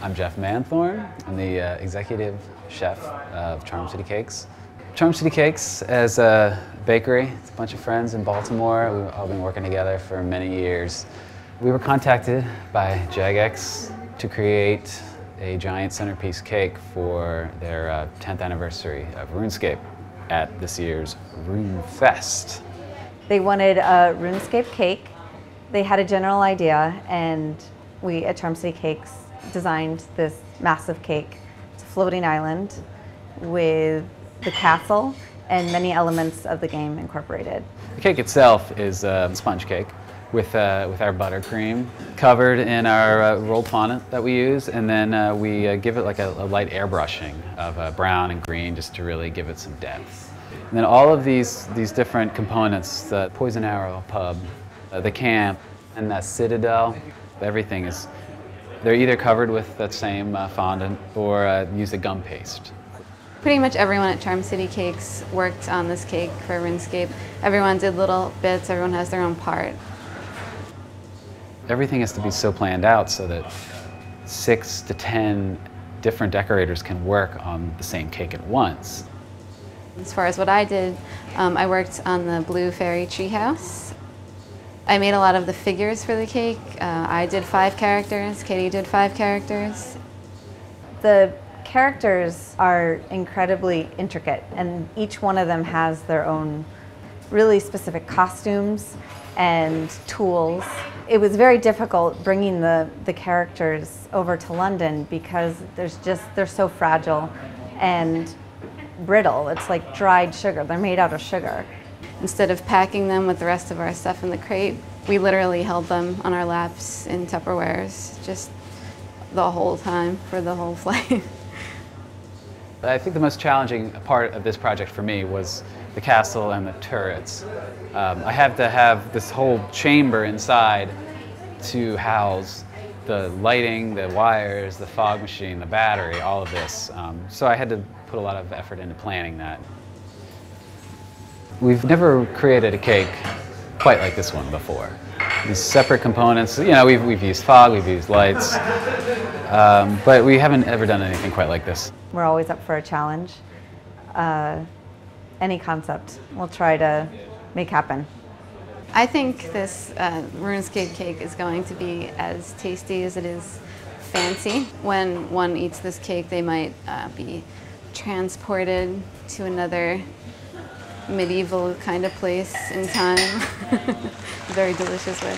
I'm Jeff Manthorn. I'm the executive chef of Charm City Cakes. Charm City Cakes as a bakery, it's a bunch of friends in Baltimore. We've all been working together for many years. We were contacted by Jagex to create a giant centerpiece cake for their 10th anniversary of RuneScape at this year's RuneFest. They wanted a RuneScape cake. They had a general idea, and we at Charm City Cakes designed this massive cake. It's a floating island with the castle and many elements of the game incorporated. The cake itself is a sponge cake with our buttercream covered in our rolled fondant that we use, and then we give it like a light airbrushing of brown and green just to really give it some depth. And then all of these different components, the Poison Arrow pub, the camp, and that citadel, everything is, they're either covered with that same fondant or use a gum paste. Pretty much everyone at Charm City Cakes worked on this cake for RuneScape. Everyone did little bits, everyone has their own part. Everything has to be so planned out so that 6 to 10 different decorators can work on the same cake at once. As far as what I did, I worked on the blue fairy treehouse. I made a lot of the figures for the cake. I did 5 characters, Katie did 5 characters. The characters are incredibly intricate, and each one of them has their own really specific costumes and tools. It was very difficult bringing the characters over to London because they're so fragile and brittle. It's like dried sugar. They're made out of sugar. Instead of packing them with the rest of our stuff in the crate, we literally held them on our laps in Tupperwares just the whole time for the whole flight. I think the most challenging part of this project for me was the castle and the turrets. I had to have this whole chamber inside to house the lighting, the wires, the fog machine, the battery, all of this. So I had to put a lot of effort into planning that. We've never created a cake quite like this one before. These separate components, you know, we've used fog, we've used lights, but we haven't ever done anything quite like this. We're always up for a challenge. Any concept we'll try to make happen. I think this RuneScape cake is going to be as tasty as it is fancy. When one eats this cake, they might be transported to another medieval kind of place in time. Very delicious way.